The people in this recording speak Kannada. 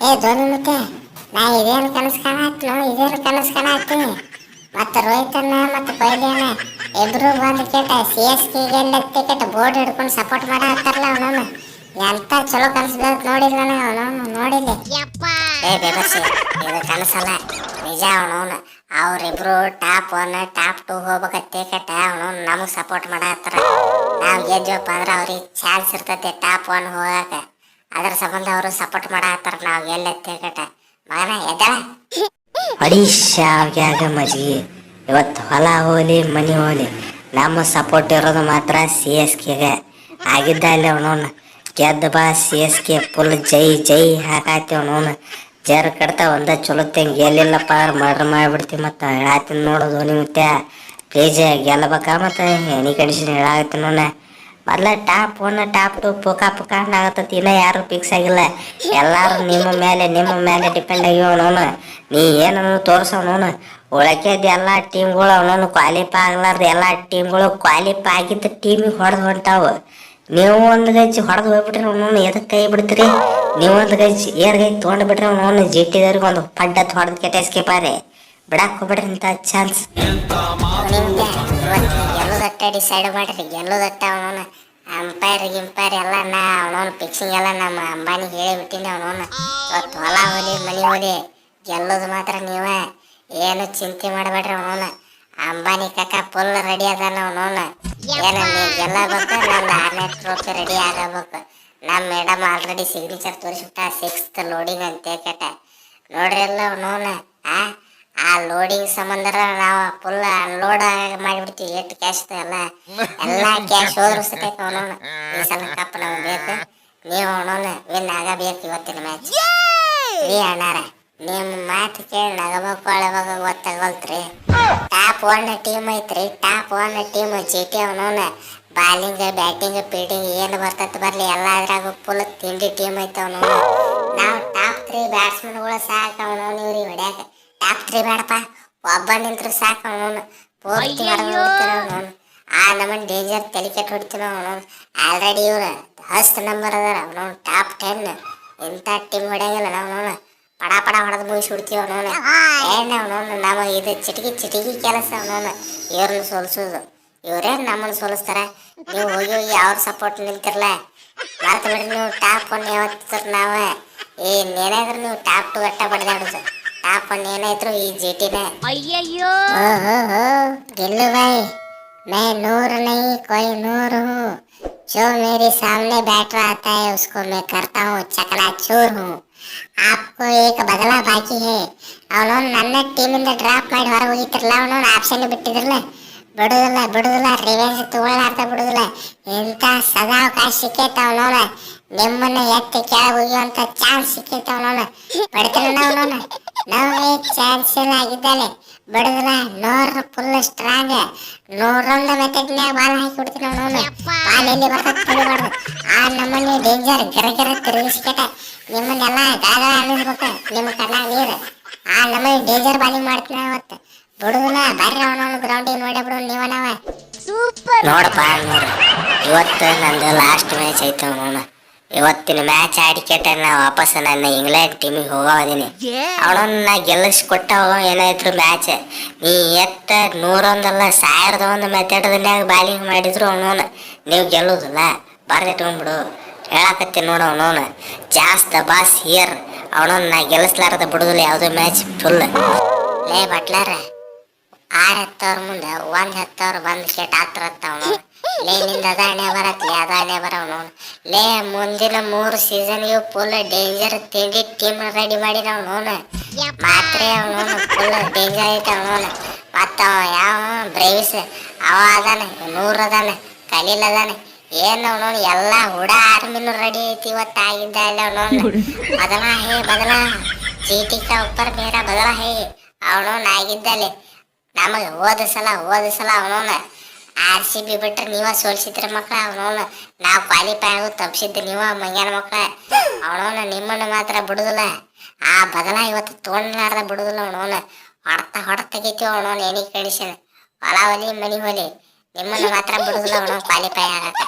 ಏ ಧೋನಿ ಮತ್ತೆ ನಾ ಇದೇನು ಕನಸು ಕಾಣತ್ತಿ ನೋಡಿ, ಇದೇನು ಕನಸು ಕಾಣತ್ತಿ. ಮತ್ತು ರೋಹಿತನ್ನ ಮತ್ತು ಕೊಹ್ಲಿಯನ್ನ ಇಬ್ರು ಬಂದು ಕೇಟ ಸಿ ಎಸ್ ಕೆ ಗೆಲ್ಲತ್ತೆ ಕೇಟ ಬೋರ್ಡ್ ಹಿಡ್ಕೊಂಡು ಸಪೋರ್ಟ್ ಮಾಡತ್ತಾರಲ್ಲ ಅವನವನು. ಎಂತ ಚಲೋ ಕನಸು ಬೀಳತ್ ನೋಡಿಲ್ಲ ಅವನವನು, ನೋಡಿಲ್ಲ. ಏ ಬೇಬರ್ಸಿ, ಇದು ಕನಸಲ್ಲ, ನಿಜ. ಅವನವನು ಅವ್ರಿಬ್ರು ಟಾಪ್ 1 ಟಾಪ್ 2 ಹೋಗ್ಬೇಕತ್ತೆ ಕೇಟ ಅವನವನು ನಮಗೆ ಸಪೋರ್ಟ್ ಮಾಡತ್ತಾರ. ನಾವು ಗೆದ್ವಪ್ಪ ಅಂದ್ರೆ ಅವ್ರಿಗೆ ಚಾನ್ಸ್ ಇರ್ತೈತೆ ಟಾಪ್ 1 ಹೋಗಾಕ. ಅದ್ರ ಸಂಬಂಧ ಅವರು ಸಪೋರ್ಟ್ ಮಾಡತ್ತಾರ. ನಾವು ಗೆಲ್ಲತ್ತೆ ಕೇಟ ಮಗನ ಎದ್ದಾಳ ಅಡಿಶಾವ್ಯಾಗ ಮಜ್ಗಿ. ಇವತ್ತು ಹೊಲ ಹೋಲಿ ಮನಿ ಹೋಲಿ ನಮ್ಮ ಸಪೋರ್ಟ್ ಇರೋದು ಮಾತ್ರ ಸಿ ಎಸ್ ಕೆಗೆ ಆಗಿದ್ದ. ಅಲ್ಲಿ ಅವನವನು ಗೆದ್ದ ಬಾ ಸಿ ಎಸ್ ಕೆ ಫುಲ್ ಜೈ ಜೈ ಹಾಕಾಯ್ತಿ. ಅವನವನು ಜರ್ ಕಡ್ತಾ ಒಂದ ಚಲೋತ್ತಂಗೆ ಗೆಲ್ಲಿಲ್ಲಪ್ಪ ಅಂದ್ರೆ ಮರ್ಡರ್ ಮಾಡಿಬಿಡ್ತೀವಿ. ಮತ್ತು ಹೇಳಾತೀನಿ ನೋಡು ಧೋನಿ ಮುತ್ಯ, ಪ್ಲೀಸ್ ಗೆಲ್ಲಬೇಕ. ಮತ್ತು ಎನಿ ಕಂಡೀಷನ್ ಹೇಳಾಗತ್ತೀನಿ ನೋಡ. ಮೊದಲ ಟಾಪ್ 1 ಟಾಪ್ 2 ಪುಕ ಆಗತ್ತತಿ. ಇನ್ನೂ ಯಾರು ಫಿಕ್ಸ್ ಆಗಿಲ್ಲ. ಎಲ್ಲರೂ ನಿಮ್ಮ ಮೇಲೆ ಡಿಪೆಂಡ್ ಆಗ್ಯಾವ. ಅವನವನು ನೀ ಏನನ್ನು ತೋರ್ಸವನವನು ಉಳಕೆದ ಎಲ್ಲ ಟೀಮ್ಗಳು ಅವನವನು ಕ್ವಾಲಿಫೈ ಆಗ್ಲಾರ್ದು ಎಲ್ಲ ಟೀಮ್ಗಳು ಕ್ವಾಲಿಫೈ ಆಗಿದ್ದ ಟೀಮಿಗೆ ಹೊಡೆದು ಹೊಂಟಾವು. ನೀವು ಒಂದು ಗಜ್ಜಿ ಹೊಡೆದು ಹೋಗ್ಬಿಟ್ರಿ ಅವನವನು ಎದಕ್ಕೆ ಕೈ ಬಿಡ್ತೀರಿ? ನೀವು ಒಂದು ಗಜ್ಜಿ ಏರ್ಗೈ ತೊಗೊಂಡು ಬಿಟ್ರಿ ಅವನವನು ಜಿಟಿದವ್ರಿಗೆ ಒಂದು ಪಡ್ಡತ್ ಹೊಡೆದು ಕೆಟ್ಟ ಎಸ್ಕೇಪಾರೆ ಬಿಡಕ್ಕೆ ಹೋಗ್ಬಿಡ್ರಿ ಇಂಥ ಚಾನ್ಸ್. ಗೆಲ್ಲೋದಟ್ಟ ಡಿಸೈಡ್ ಮಾಡ್ರಿ, ಗೆಲ್ಲೋದಟ್ಟ. ಅವನವನು ಗಿಂಪೈರ್ ಎಲ್ಲ ನಾ ಅವನವನು ಫಿಕ್ಸಿಂಗ್ ಎಲ್ಲ ನಮ್ಮ ಅಂಬಾನಿ ಹೇಳಿಬಿಟ್ಟಿನಿ. ಅವನವನು ಇವತ್ತು ಹೊಲ ಹೋಲಿ ಮನಿ ಹೋಲಿ ಗೆಲ್ಲೋದು ಮಾತ್ರ ನೀವೇ, ಏನು ಚಿಂತೆ ಮಾಡಬೇಡ್ರಿ. ಅವನವನು ಅಂಬಾನಿ ಕಾಕ ಫುಲ್ ರೆಡಿ ಅದಾನ. ಅವನವನು ಏನು ನೀವು ಗೆಲ್ಲಬೇಕು, ನಮ್ದು 6ನೇ ಟ್ರೋಫಿ ರೆಡಿ ಆಗಬೇಕು. ನಮ್ಮ ಮೇಡಮ್ ಆಲ್ರೆಡಿ ಸಿಗ್ನೇಚರ್ ತೋರಿಸ್ಬಿಟ್ಟ 6th ಲೋಡಿಂಗ್ ಅಂತ ಕೇಟ ನೋಡ್ರಿ ಎಲ್ಲ. ಅವನವನು ಆ ಲೋಡಿಂಗ್ ಸಂಬಂಧ ನಾವು ಫುಲ್ ಅನ್ಲೋಡ್ ಮಾಡಿಬಿಡ್ತೀವಿ. ಎಷ್ಟು ಕ್ಯಾಶ್ ಎಲ್ಲ ಕ್ಯಾಶ್ ಹೋದ್ರು ಸತೈತೆ. ಅವನವನು ಈ ಸಲ ಕಪ್ ನಮ್ಗೆ ಬೇಕು. ನೀವು ಅವನವನು ವಿನ್ ಆಗಬೇಕು ಇವತ್ತಿನ ಮ್ಯಾಚ್. ರೀ ಅಣ್ಣಾರ, ನಿಮ್ಮ ಮಾತು ಕೇಳಿ ನಗಬೇಕು ಅಳಬೇಕು ಗೊತ್ತಾಗಲ್ತ್ರಿ. ಟಾಪ್ 1 ಟೀಮ್ ಐತ್ರಿ, ಟಾಪ್ 1 ಟೀಮ್ ಜಿ ಟಿ. ಅವನವನು ಬಾಲಿಂಗ್ ಬ್ಯಾಟಿಂಗ್ ಫೀಲ್ಡಿಂಗ್ ಏನು ಬರ್ತೈತೆ ಬರಲಿ ಎಲ್ಲ ಅದ್ರಾಗ ಫುಲ್ ತಿಂಡಿ ಟೀಮ್ ಐತೆ. ಅವನವನು ನಾವು ಟಾಪ್ 3 ಬ್ಯಾಟ್ಸ್ಮನ್ಗಳು ಸಾಕು. ಅವನವನು ಇವ್ರಿಗೆ ಹೊಡ್ಯಾಕ ಟಾಪ್ 3 ಬೇಡಪ್ಪ, ಒಬ್ಬ ನಿಂತ್ರು ಸಾಕು. ಅವನವನು ಪೂರ್ತಿ ಹೊಡೆದು ಅವನವನು ಆ ನಮ್ಮನ್ನು ಡೇಂಜರ್ ತಲೆ ಕೆಟ್ಟು ಹೊಡಿತೀವಿ. ಅವನವನು ಆಲ್ರೆಡಿ ಇವ್ರು 10th ನಂಬರ್ ಅದಾರ. ಅವನವನು ಟಾಪ್ 10 ಇಂಥ ಟೀಮ್ ಹೊಡ್ಯಾಂಗಿಲ್ಲ. ನಾವು ಪಡ ಹೊಡೆದು ಮುಗಿಸ್ಬಿಡ್ತೀವಿ. ಅವನವನು ಅವನವನು ನಾವು ಇದು ಚಿಟಿಕಿ ಕೆಲಸ. ಅವನವನು ಇವ್ರನ್ನ ಸೋಲಿಸೋದು, ಇವರೇ ನಮ್ಮನ್ನು ಸೋಲಿಸ್ತಾರೆ. ನೀವು ಹೋಗಿ ಅವ್ರ ಸಪೋರ್ಟ್ ನಿಂತಿರಲ್ಲ ಮರ್ತು ಬಿಡ್ರಿ. ನೀವು ಟಾಪ್ 1 ಯಾವತ್ತಿದ್ರು ನಾವು ಏನಾದ್ರು ನೀವು ಟಾಪ್ 2 ಗಟ್ಟ ಬಡ್ದಾಡುದು. ಟಾಪ್ 1 ಏನಾಯ್ತು ಈ ಜಿ ಟಿನೇ. ಅಯ್ಯಯ್ಯೋ गिल्लू भाई, मैं नूर नहीं कोई नूर हूँ, जो मेरे सामने बैठ रहा आता है उसको मैं करता हूँ चकनाचूर हूँ. आपको एक बदला बाकी है. ಅವನವನು ನನ್ನ ಟೀಮಿಂದ ಡ್ರಾಪ್ ಮಾಡಿ ಹೊರಗೆ ಹೋಗಿತ್ತಿರಲ್ಲ, ಅವನವನು ಆಪ್ಷನ್ ಬಿಟ್ಟಿದ್ರಲ್ಲ, ಬಿಡುದಿಲ್ಲ ರಿವೆಂಜ್ ತಗೊಳ್ಳಾರ್ದ ಬಿಡುದಿಲ್ಲ. ಇಂಥ ಸದಾವಕಾಶ ಸಿಕ್ಕೈತೆ. ಅವನವನು ನಿಮ್ಮನ್ನ ಎತ್ತಿ ಕೆಳಗೆ ಹೋಗುವಂತ ಚಾನ್ಸ್ ಸಿಕ್ಕೈತೆ. ಅವನವನು ಬಡ್ತಾನ. ಅವನವನು ನಮಗೆ ಚಾನ್ಸ್ ಎಲ್ಲ ಆಗಿದ್ದಾನೆ, ಬಿಡುದಿಲ್ಲ. ನೂರು ಫುಲ್ ಸ್ಟ್ರಾಂಗ್, 101 ಮೆಥಡ್ನ್ಯಾಗ ಬಾಲ್ ಹಾಕಿ ಬಿಡ್ತೀನಿ. ಅವನವನು ಬಾಲ್ ಎಲ್ಲಿ ಬರ್ತದೆ ತಿಳಿಬಾರ್ದು. ಆ ನಮ್ಮಲ್ಲಿ ಡೇಂಜರ್ ಗಿರ ತಿರುಗಿಸ್ಕೇಟ ನಿಮ್ಮನ್ನೆಲ್ಲ ಗಾಗ ಅನ್ನಿಸ್ಬೇಕು. ನಿಮ್ಮ ಕಣ್ಣಾಗ ನೀರು ಆ ನಮ್ಮಲ್ಲಿ ಡೇಂಜರ್ ಬಾಲಿಂಗ್ ಮಾಡ್ತೀನಿ ಅವತ್ತು. ಬಿಡುದಿಲ್ಲ, ಬರ್ರಿ ಅವನವನು ಗ್ರೌಂಡಿಗೆ ನೋಡೇ ಬಿಡು. ನೀವನವ ಸೂಪರ್ ನೋಡಪ್ಪ ನೋಡು, ಇವತ್ತು ನಂದು ಲಾಸ್ಟ್ ಮ್ಯಾಚ್ ಐತೆ. ಅವನವನು ಇವತ್ತಿನ ಮ್ಯಾಚ್ ಆಡಿಕೆಟ ನಾ ವಾಪಸ್ ನನ್ನ ಇಂಗ್ಲೆಂಡ್ ಟೀಮಿಗೆ ಹೋಗೋದೀನಿ. ಅವನನ್ನ ಗೆಲ್ಲಿಸ್ಕೊಟ್ಟ ಏನಾಯ್ತು ಮ್ಯಾಚ್. ನೀ 101 1001 ಮೆಥಡ್ನ್ಯಾಗ ಬಾಲಿಂಗ್ ಮಾಡಿದ್ರು ಅವನವನು ನೀವು ಗೆಲ್ಲುದಿಲ್ಲ. ಬರ್ದೆ ತಗೊಂಡ್ಬಿಡು ಹೇಳಕತ್ತೀನಿ ನೋಡು. ಅವನವನು ಜಾಸ್ತಿ ಬಾಸ್ ಹಿಯರ್. ಅವನನ್ನ ನಾ ಗೆಲ್ಲಿಸ್ಲಾರ್ದ ಬಿಡುದಿಲ್ಲ ಯಾವುದೋ ಮ್ಯಾಚ್ ಫುಲ್. ಲೇ ಬಟ್ಲಾರ, 6 ಹೆತ್ತವ್ರ ಮುಂದೆ 1 ಹೆತ್ತವ್ರು ಬಂದು ಕೆಟ್ಟ ಹತ್ರತ್ತ. ಅವನು ಲೇ ನಿಂದ ಅದಾಣೆ ಬರತ್ಲಿ, ಅದಾಣೆ ಬರವನು. ಲೇ ಮುಂದಿನ 3 ಸೀಸನ್ಗೆ ಫುಲ್ ಡೇಂಜರ್ ತಿಂಡಿ ಟೀಮ್ ರೆಡಿ ಮಾಡಿ ಅವನವನು ಮಾತ್ರ. ಅವನವನು ಫುಲ್ ಡೇಂಜರ್ ಐತೆ. ಅವನವನು ಮತ್ತು ಯಾವ ಬ್ರೇವಿಸ್ ಅವ ಅದಾನೆ, 100 ಅದಾನೆ, ಖಲೀಲ್ ಅದಾನೆ. ಏನು ಅವನವನು ಎಲ್ಲ ಹುಡ ಆರ್ಮಿನೂ ರೆಡಿ ಐತಿ ಇವತ್ತು ಆಗಿದ್ದ. ಅಲ್ಲಿ ಅವನವನು ಬದಲಾ ಚೀಟಿ ಕಾ ಉಪ್ಪರ್ ಮೇರಾ ಬದಲಾ ಹೇ. ಅವನವನು ಆಗಿದ್ದಲ್ಲಿ ನಮಗೆ ಹೋದ ಸಲ ಅವನವನು RCB ಬಿಟ್ರೆ ನೀವ ಸೋಲ್ಸಿದ್ರಿ ಮಕ್ಳ. ಅವನವನು ನಾವು ಕ್ವಾಲಿಫೈ ಆಗೋ ತಪ್ಪಿಸಿದ್ದು ನೀವ ಮಂಗ್ಯಾನ ಮಕ್ಳ. ಅವನವನು ನಿಮ್ಮನ್ನು ಮಾತ್ರ ಬಿಡುದಿಲ್ಲ. ಆ ಬದಲ ಇವತ್ತು ತೊಗೊಂಡ್ಲಾರ್ದ ಬಿಡುದಿಲ್ಲ. ಅವನವನು ಹೊಡೆತ ತೆಗಿತೀವಿ. ಅವನವನು ಎನಿ ಕಂಡೀಷನ್ ಹೊಲ ಹೊಲಿ ಮನಿ ಹೊಲಿ ನಿಮ್ಮನ್ನು ಮಾತ್ರ ಬಿಡುದಿಲ್ಲ. ಅವನವನು ಕ್ವಾಲಿಫೈ ಆಗಕ್ಕೆ.